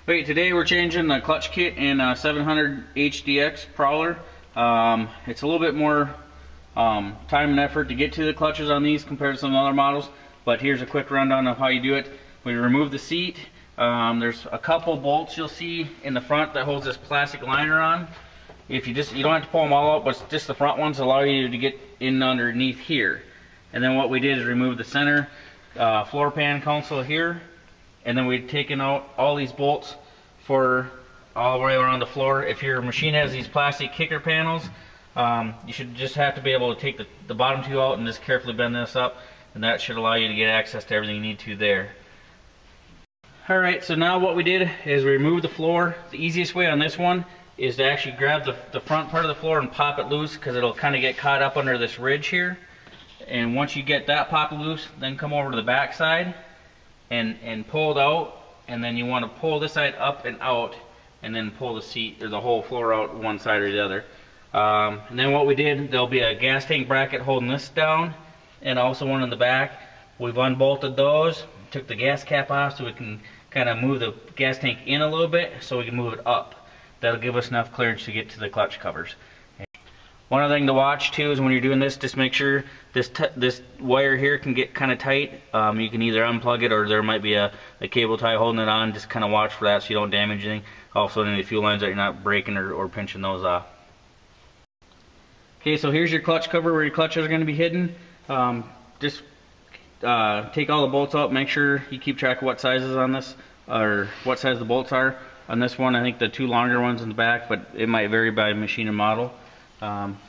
Okay, today we're changing the clutch kit in 700 HDX Prowler. It's a little bit more time and effort to get to the clutches on these compared to some other models, but here's a quick rundown of how you do it. We remove the seat. There's a couple bolts you'll see in the front that holds this plastic liner on. You don't have to pull them all out, but just the front ones allow you to get in underneath here. And then what we did is remove the center floor pan console here. And then we've taken out all these bolts for all the way around the floor. If your machine has these plastic kicker panels, you should just have to be able to take the bottom two out and just carefully bend this up, and that should allow you to get access to everything you need to there. Alright, so now what we did is we removed the floor. The easiest way on this one is to actually grab the front part of the floor and pop it loose, because it'll kind of get caught up under this ridge here. And once you get that popped loose, then come over to the back side and pull it out, and then you want to pull this side up and out, and then pull the seat or the whole floor out one side or the other. And then what we did, there'll be a gas tank bracket holding this down, and also one in the back. We've unbolted those, took the gas cap off so we can kind of move the gas tank in a little bit so we can move it up. That'll give us enough clearance to get to the clutch covers. One other thing to watch too is when you're doing this, just make sure this wire here can get kind of tight. You can either unplug it, or there might be a cable tie holding it on. Just kind of watch for that so you don't damage anything. Also, any fuel lines that you're not breaking or pinching those off. Okay, so here's your clutch cover where your clutches are going to be hidden. Just take all the bolts out. Make sure you keep track of what sizes on this, or what size the bolts are. On this one, I think the two longer ones in the back, but it might vary by machine and model.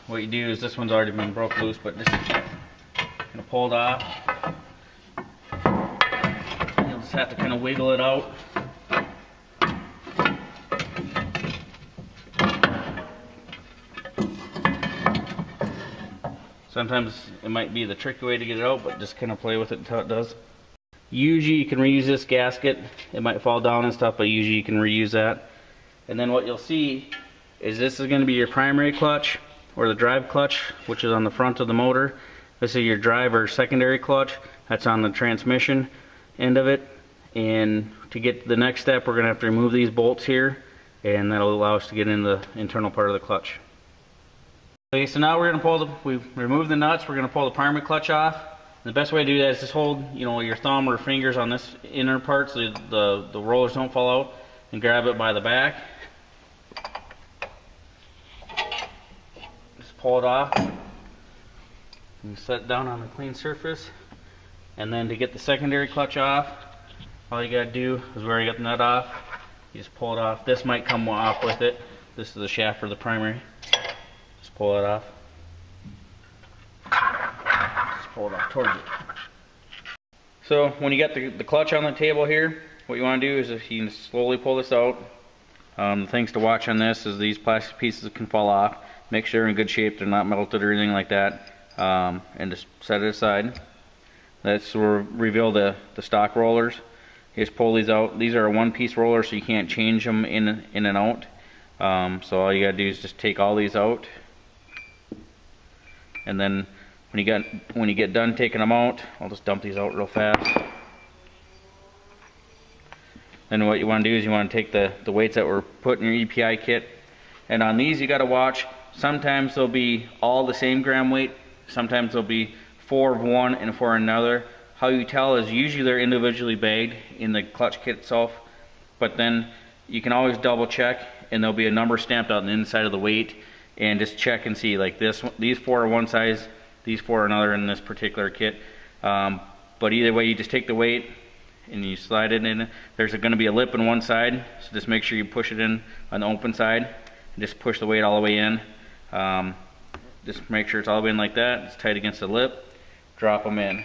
What you do is, this one's already been broke loose, but just gonna pull it off. You'll just have to kind of wiggle it out. Sometimes it might be the tricky way to get it out, but just kind of play with it until it does. Usually you can reuse this gasket. It might fall down and stuff, but usually you can reuse that. And then what you'll see is this is going to be your primary clutch, or the drive clutch, which is on the front of the motor. This is your drive or secondary clutch, that's on the transmission end of it. And to get to the next step, we're going to have to remove these bolts here, and that'll allow us to get in the internal part of the clutch. Okay, so now we're going to we've removed the nuts, we're going to pull the primary clutch off. And the best way to do that is just hold, your thumb or fingers on this inner part so the rollers don't fall out, and grab it by the back. Pull it off and set it down on a clean surface. And then to get the secondary clutch off, all you gotta do is, where you got the nut off, you just pull it off. This might come off with it. This is the shaft for the primary. Just pull it off. Just pull it off towards it. So when you got the clutch on the table here, what you want to do is, if you can slowly pull this out. The things to watch on this is these plastic pieces can fall off. Make sure they're in good shape, they're not melted or anything like that, and just set it aside. That's where we'll reveal the stock rollers. You just pull these out. These are a one-piece roller, so you can't change them in and out. So all you gotta do is just take all these out, and then when you get done taking them out, I'll just dump these out real fast. Then what you want to do is you want to take the weights that were put in your EPI kit, and on these you got to watch. Sometimes they'll be all the same gram weight, sometimes they'll be 4 of one and 4 of another. How you tell is usually they're individually bagged in the clutch kit itself, but then you can always double check, and there'll be a number stamped on the inside of the weight, and just check and see, like these 4 are one size, these 4 are another in this particular kit. But either way, you just take the weight and you slide it in. There's going to be a lip on one side, so just make sure you push it in on the open side, and just push the weight all the way in. Just make sure it's all the way in like that. It's tight against the lip. Drop them in.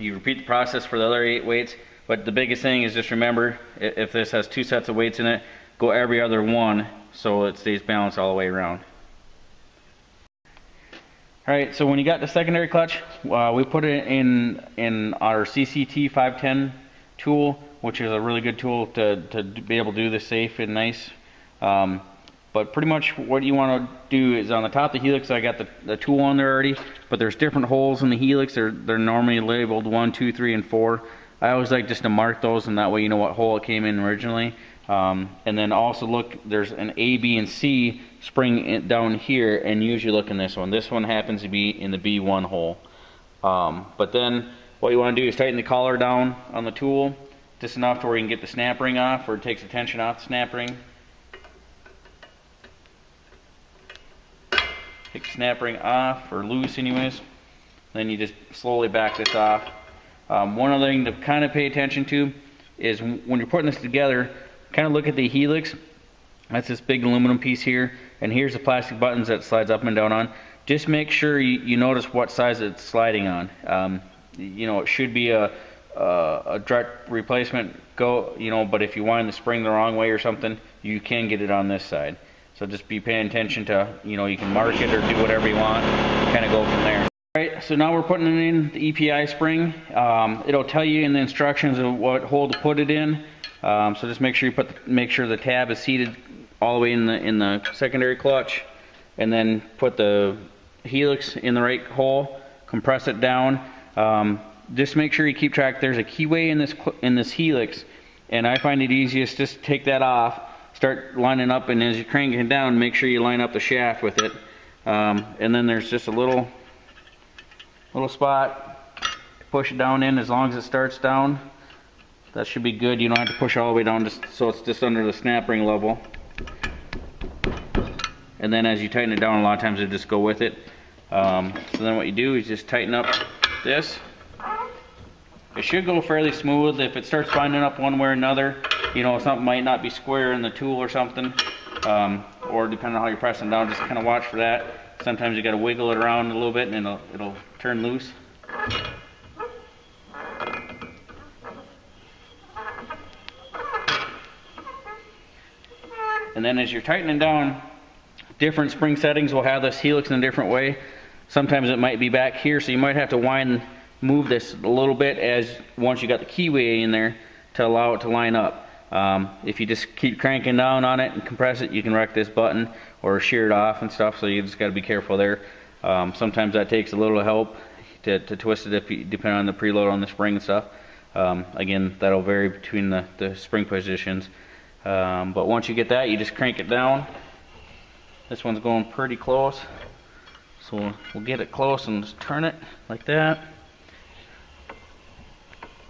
You repeat the process for the other 8 weights, but the biggest thing is, just remember, if this has 2 sets of weights in it, go every other one so it stays balanced all the way around. Alright, so when you got the secondary clutch, we put it in our CCT 510 tool, which is a really good tool to be able to do this safe and nice. But pretty much what you want to do is, on the top of the helix, I got the tool on there already, but there's different holes in the helix. They're normally labeled 1, 2, 3, and 4. I always like just to mark those, and that way you know what hole it came in originally. And then also look, there's an A, B, and C spring down here, and usually look in this one. This one happens to be in the B1 hole. But then what you want to do is tighten the collar down on the tool just enough to where you can get the snap ring off, or it takes the tension off the snap ring. Take the snap ring off, or loose anyways. Then you just slowly back this off. One other thing to kind of pay attention to is when you're putting this together, kind of look at the helix. That's this big aluminum piece here, and here's the plastic buttons that it slides up and down on. Just make sure you notice what size it's sliding on. You know, it should be a direct replacement but if you wind the spring the wrong way or something, you can get it on this side. So just be paying attention to, you can mark it or do whatever you want, kind of go from there. Alright, so now we're putting it in the EPI spring. It'll tell you in the instructions of what hole to put it in. So just make sure make sure the tab is seated all the way in the secondary clutch, and then put the helix in the right hole, compress it down. Just make sure you keep track. There's a keyway in this helix, and I find it easiest just to take that off, start lining up, and as you crank it down, make sure you line up the shaft with it. And then there's just a little spot, push it down in. As long as it starts down, that should be good. You don't have to push all the way down, just so it's just under the snap ring level. And then as you tighten it down, a lot of times it just go with it. So then what you do is just tighten up this. It should go fairly smooth. If it starts binding up one way or another, something might not be square in the tool or something, or depending on how you're pressing down, just kind of watch for that. Sometimes you got to wiggle it around a little bit, and it'll turn loose. And then as you're tightening down, different spring settings will have this helix in a different way. Sometimes it might be back here, so you might have to move this a little bit once you got the keyway in there to allow it to line up. If you just keep cranking down on it and compress it, you can wreck this button or shear it off and stuff, so you just got to be careful there. Sometimes that takes a little help to twist it depending on the preload on the spring and stuff. Again, that'll vary between the spring positions. But once you get that, you just crank it down. This one's going pretty close, so we'll get it close and just turn it like that.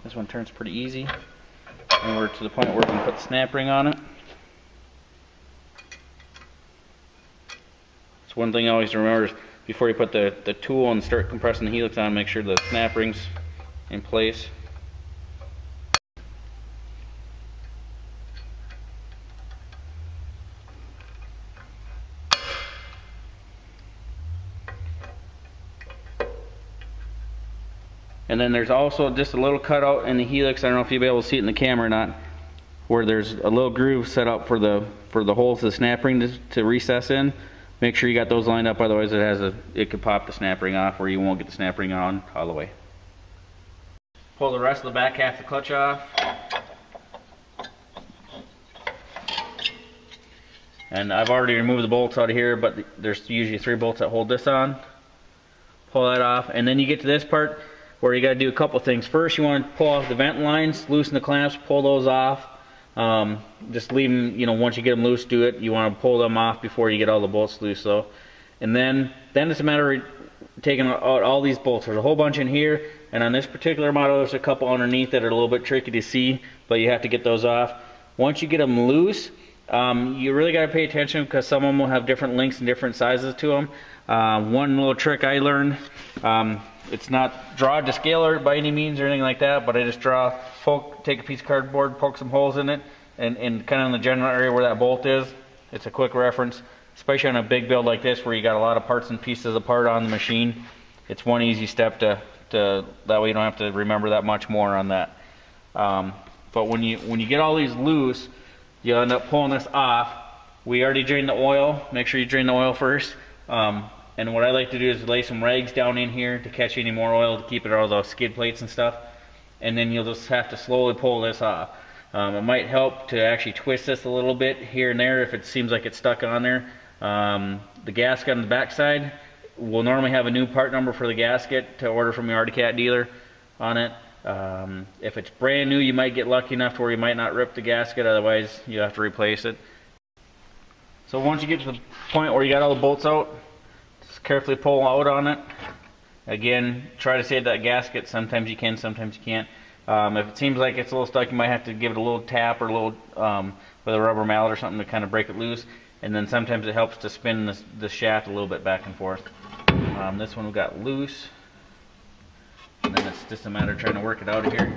This one turns pretty easy, and we're to the point where we can put the snap ring on it. So one thing I always remember is before you put the tool and start compressing the helix on, make sure the snap ring's in place. And then there's also just a little cutout in the helix. I don't know if you'll be able to see it in the camera or not, where there's a little groove set up for the holes to the snap ring to recess in. Make sure you got those lined up, otherwise it could pop the snap ring off, or you won't get the snap ring on all the way. Pull the rest of the back half of the clutch off. And I've already removed the bolts out of here, but there's usually 3 bolts that hold this on. Pull that off, and then you get to this part where you got to do a couple things. First, you want to pull off the vent lines, loosen the clamps, pull those off. Just leave them, once you get them loose, do it. You want to pull them off before you get all the bolts loose, though. And then it's a matter of taking out all these bolts. There's a whole bunch in here, and on this particular model, there's a couple underneath that are a little bit tricky to see, but you have to get those off. Once you get them loose, you really got to pay attention, because some of them will have different lengths and different sizes to them. One little trick I learned, it's not draw to scale by any means or anything like that, but I just take a piece of cardboard, poke some holes in it, and kind of in the general area where that bolt is. It's a quick reference, especially on a big build like this where you got a lot of parts and pieces apart on the machine. It's one easy step to that way you don't have to remember that much more on that. But when you get all these loose, you end up pulling this off. We already drained the oil. Make sure you drain the oil first. And what I like to do is lay some rags down in here to catch any more oil, to keep it out of those skid plates and stuff. And then you'll just have to slowly pull this off. It might help to actually twist this a little bit here and there if it seems like it's stuck on there. The gasket on the back side will normally have a new part number for the gasket to order from your Articat dealer on it. If it's brand new, you might get lucky enough to where you might not rip the gasket, otherwise you have to replace it. So once you get to the point where you got all the bolts out, just carefully pull out on it. Again, try to save that gasket. Sometimes you can, sometimes you can't. If it seems like it's a little stuck, you might have to give it a little tap or a little with a rubber mallet or something to kind of break it loose. And then sometimes it helps to spin the shaft a little bit back and forth. This one we got loose. And then it's just a matter of trying to work it out of here.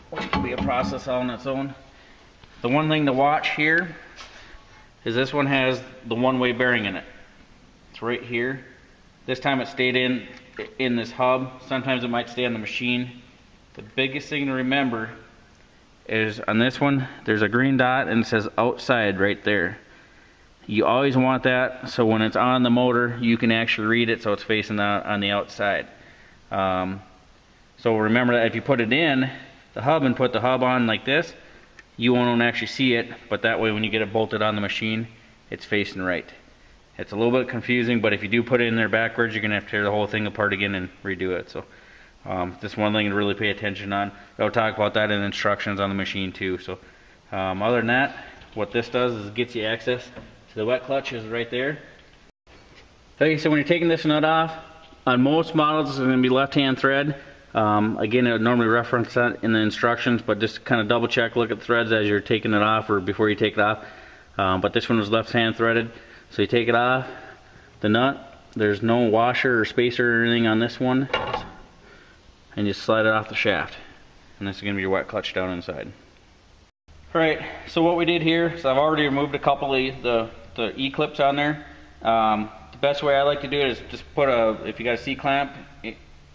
Which can be a process all on its own. The one thing to watch here is this one has the one-way bearing in it. It's right here. This time it stayed in this hub. Sometimes it might stay on the machine. The biggest thing to remember is on this one, there's a green dot and it says outside right there. You always want that so when it's on the motor, you can actually read it so it's facing out on the outside. So remember that if you put it in the hub and put the hub on like this, you won't actually see it, but that way when you get it bolted on the machine, it's facing right. It's a little bit confusing, but if you do put it in there backwards, you're going to have to tear the whole thing apart again and redo it. So just one thing to really pay attention on. I'll talk about that in instructions on the machine too. So other than that, what this does is it gets you access to the wet clutch is right there. Okay, so when you're taking this nut off, on most models it's going to be left-hand thread. Again, it would normally reference that in the instructions, but just kind of double check, look at the threads as you're taking it off or before you take it off. But this one was left-hand threaded. So you take it off, the nut, there's no washer or spacer or anything on this one, and you slide it off the shaft. And this is going to be your wet clutch down inside. Alright, so what we did here is I've already removed a couple of the E-clips on there. The best way I like to do it is just put if you got a C-clamp,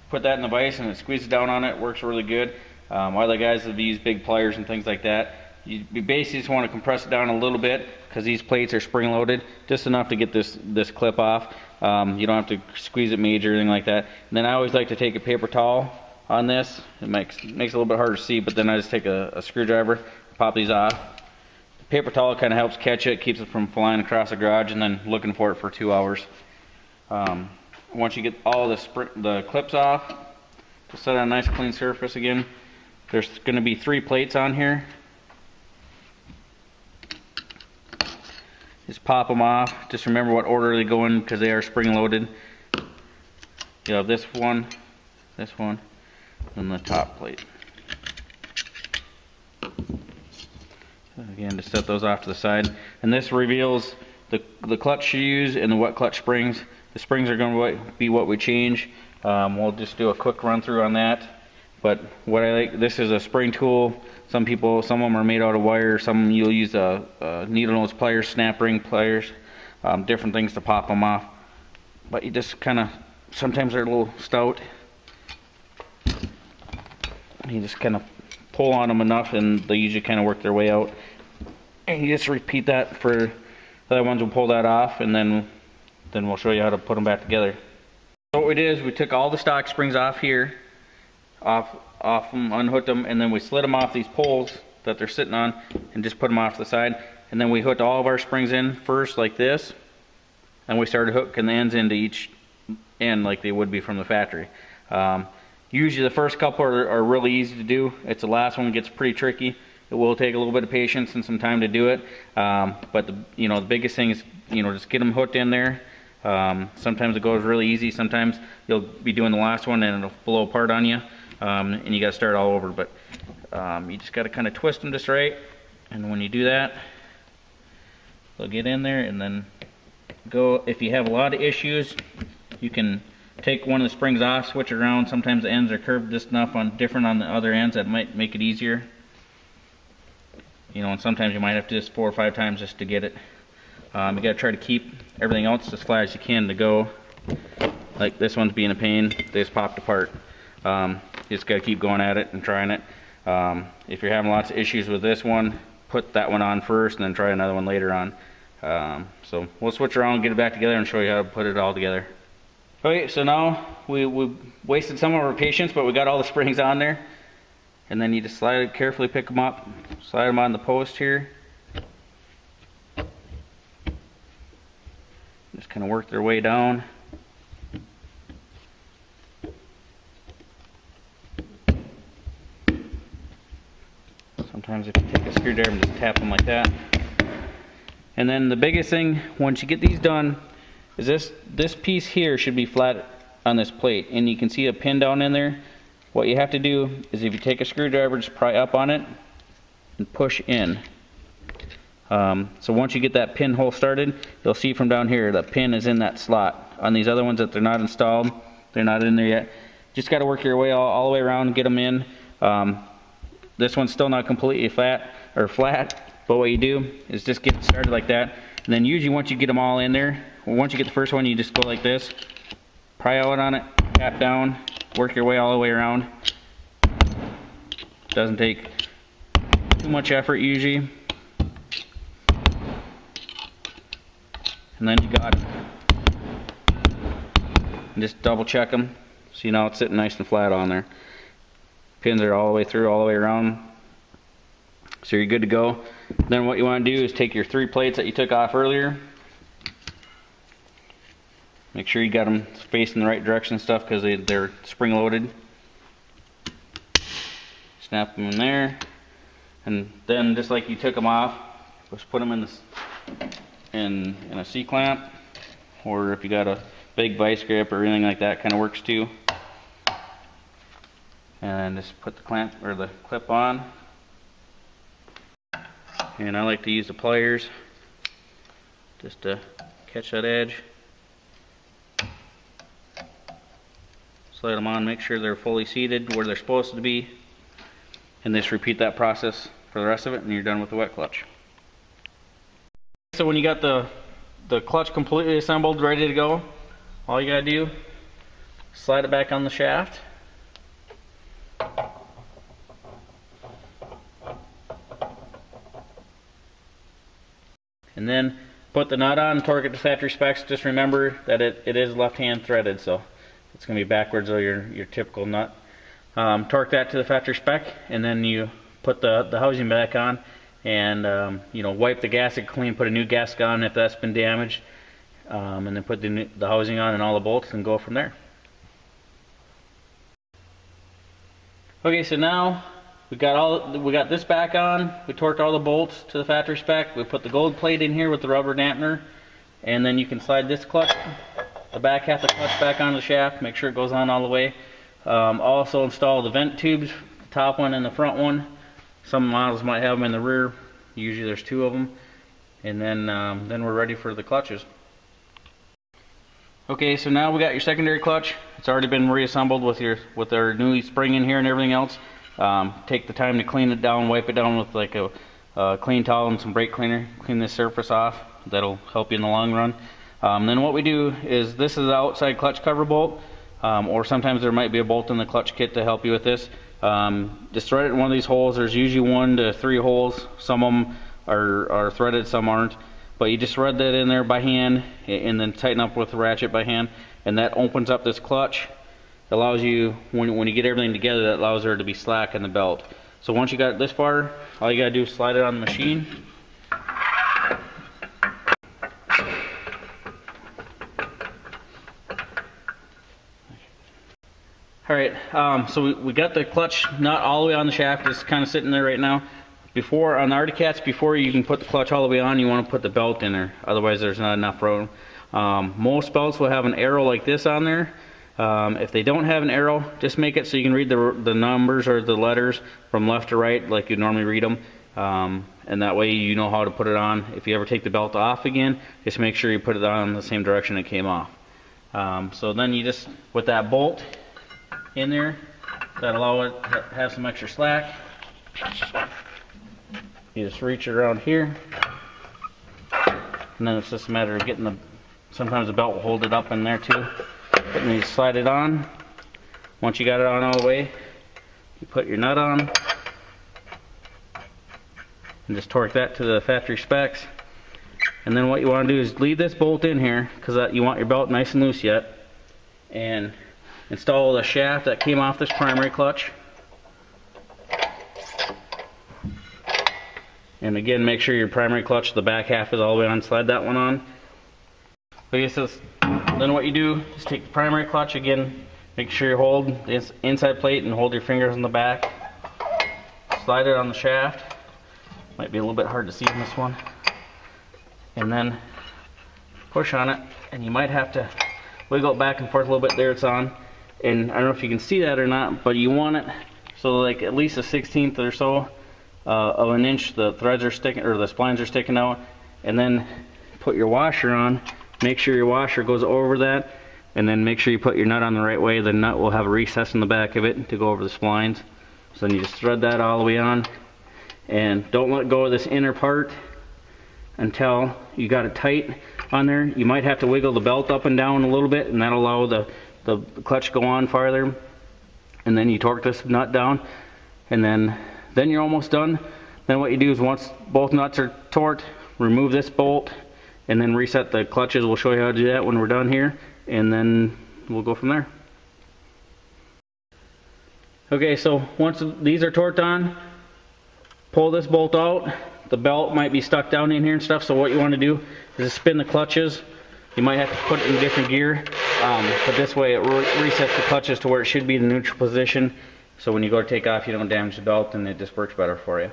put that in the vise and it squeezes down on it. It works really good. Other guys have used big pliers and things like that. You basically just want to compress it down a little bit because these plates are spring loaded, just enough to get this clip off. You don't have to squeeze it major or anything like that. And then I always like to take a paper towel on this. It makes it a little bit harder to see, but then I just take a screwdriver, pop these off. The paper towel kind of helps catch it, keeps it from flying across the garage and then looking for it for 2 hours. Once you get all the clips off, just set on a nice clean surface again. There's going to be 3 plates on here. Just pop them off. Just remember what order they go in because they are spring loaded. You have this one, and the top plate. Again, just set those off to the side. And this reveals the clutch you use and the wet clutch springs. The springs are going to be what we change. We'll just do a quick run through on that. But what I like, this is a spring tool. Some of them are made out of wire. Some you'll use a needle nose pliers, snap ring pliers, different things to pop them off. But you just kind of, sometimes they're a little stout. You just kind of pull on them enough and they usually kind of work their way out. And you just repeat that for the other ones. We'll pull that off and then we'll show you how to put them back together. So what we did is we took all the stock springs off here, off them, unhooked them, and then we slid them off these poles that they're sitting on and just put them off to the side. And then we hooked all of our springs in first like this, and we started hooking the ends into each end like they would be from the factory. Usually the first couple are really easy to do. It's the last one that gets pretty tricky. It will take a little bit of patience and some time to do it. But the biggest thing is just get them hooked in there. Sometimes it goes really easy. Sometimes you'll be doing the last one and it'll blow apart on you, and you got to start all over. But you just got to kind of twist them just right, and when you do that, they'll get in there and then go. If you have a lot of issues, you can take one of the springs off, switch it around. Sometimes the ends are curved just enough different on the other ends that might make it easier. And sometimes you might have to just 4 or 5 times just to get it. You got to try to keep everything else as flat as you can to go. Like this one's being a pain, they just popped apart. You just got to keep going at it and trying it. If you're having lots of issues with this one, put that one on first and then try another one later on. So we'll switch around and get it back together and show you how to put it all together. Okay, so now we wasted some of our patience, but we got all the springs on there. And then you just slide it, carefully pick them up, slide them on the post here. Just kind of work their way down. screwdriver and just tap them like that. And then the biggest thing, once you get these done, is this piece here should be flat on this plate. And you can see a pin down in there. What you have to do is if you take a screwdriver, just pry up on it and push in. So once you get that pinhole started, you'll see from down here the pin is in that slot. On these other ones that they're not installed, they're not in there yet. Just got to work your way all the way around and get them in. This one's still not completely flat, but what you do is just get it started like that. And then usually once you get them all in there, once you get the first one, you just go like this, pry out on it, tap down, work your way all the way around. Doesn't take too much effort usually. And then you got it. And just double check them. See, now it's sitting nice and flat on there. Pins are all the way through, all the way around. So you're good to go. Then what you want to do is take your 3 plates that you took off earlier. Make sure you got them facing the right direction and stuff because they're spring loaded. Snap them in there. And then just like you took them off, just put them in this in a C-clamp, or if you got a big vice grip or anything like that, kind of works too. And just put the clamp or the clip on. And I like to use the pliers just to catch that edge. Slide them on, make sure they're fully seated where they're supposed to be, and just repeat that process for the rest of it, and you're done with the wet clutch. So when you got the clutch completely assembled, ready to go, all you gotta do, slide it back on the shaft. And then put the nut on, torque it to factory specs. Just remember that it is left-hand threaded, so it's going to be backwards of your typical nut. Torque that to the factory spec, and then you put the housing back on, and you know, wipe the gasket clean, put a new gasket on if that's been damaged, and then put the housing on and all the bolts, and go from there. Okay, so now we got this back on. We torqued all the bolts to the factory spec. We put the gold plate in here with the rubber dampener, and then you can slide this clutch, the back half of the clutch, back onto the shaft. Make sure it goes on all the way. Also install the vent tubes, the top one and the front one. Some models might have them in the rear. Usually there's 2 of them, and then we're ready for the clutches. Okay, so now we got your secondary clutch. It's already been reassembled with our new spring in here and everything else. Take the time to clean it down, wipe it down with like a clean towel and some brake cleaner. Clean this surface off. That'll help you in the long run. Then what we do is, this is the outside clutch cover bolt, or sometimes there might be a bolt in the clutch kit to help you with this. Just thread it in one of these holes. There's usually 1 to 3 holes. Some of them are threaded, some aren't. But you just thread that in there by hand, and then tighten up with the ratchet by hand, and that opens up this clutch. It allows you, when you get everything together, that allows there to be slack in the belt. So once you got it this far, all you gotta do is slide it on the machine. Alright, so we got the clutch nut all the way on the shaft. It's kind of sitting there right now. Before, on the Articats, before you can put the clutch all the way on, you want to put the belt in there. Otherwise there's not enough room. Most belts will have an arrow like this on there. If they don't have an arrow, just make it so you can read the numbers or the letters from left to right like you normally read them. And that way you know how to put it on. If you ever take the belt off again, just make sure you put it on the same direction it came off. So then you just, with that bolt in there, that allow it to have some extra slack, you just reach it around here, and then it's just a matter of getting sometimes the belt will hold it up in there too. And then you slide it on. Once you got it on all the way, you put your nut on, and just torque that to the factory specs. And then what you want to do is leave this bolt in here, because you want your belt nice and loose yet, and install the shaft that came off this primary clutch. And again, make sure your primary clutch, the back half, is all the way on. Slide that one on. Okay, so then what you do is take the primary clutch again, make sure you hold the inside plate and hold your fingers on the back. Slide it on the shaft, Might be a little bit hard to see in this one. And then push on it, and you might have to wiggle it back and forth a little bit. There, it's on. And I don't know if you can see that or not, but you want it so like at least a 1/16 or so of an inch the threads are sticking, or the splines are sticking out. And then put your washer on. Make sure your washer goes over that, and then make sure you put your nut on the right way. The nut will have a recess in the back of it to go over the splines. So then you just thread that all the way on, and don't let go of this inner part until you got it tight on there. You might have to wiggle the belt up and down a little bit, and that'll allow the clutch to go on farther. And then you torque this nut down, and then you're almost done. Then what you do is, once both nuts are torqued, remove this bolt and then reset the clutches. We'll show you how to do that when we're done here, and then we'll go from there. Okay, so once these are torqued on, pull this bolt out. The belt might be stuck down in here and stuff, so what you want to do is spin the clutches. You might have to put it in a different gear, but this way it resets the clutches to where it should be in the neutral position, so when you go to take off you don't damage the belt, and it just works better for you.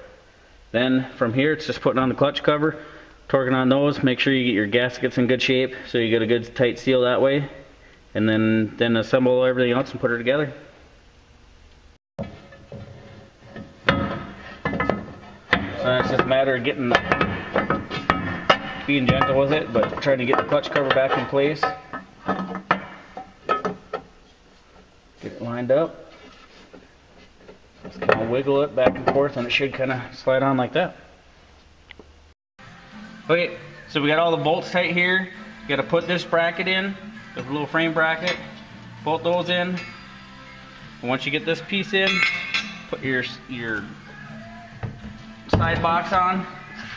Then from here it's just putting on the clutch cover, torquing on those. Make sure you get your gaskets in good shape so you get a good tight seal that way, and then assemble everything else and put it together. So it's just a matter of being gentle with it, but trying to get the clutch cover back in place. Get it lined up. Just kind of wiggle it back and forth, and it should kind of slide on like that. Okay, so we got all the bolts tight here. You got to put this bracket in, the little frame bracket. Bolt those in. And once you get this piece in, put your side box on.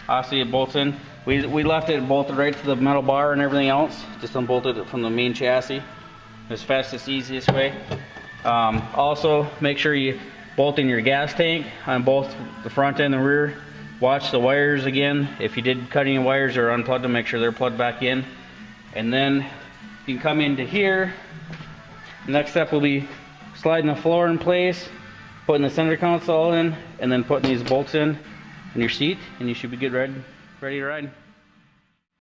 Obviously it bolts in. We left it bolted right to the metal bar and everything else. Just unbolted it from the main chassis. It's fastest, easiest way. Also, make sure you bolt in your gas tank on both the front and the rear. Watch the wires again. If you did cut any wires or unplug them, make sure they're plugged back in. And then you can come into here. The next step will be sliding the floor in place, putting the center console in, and then putting these bolts in your seat, and you should be good ready to ride.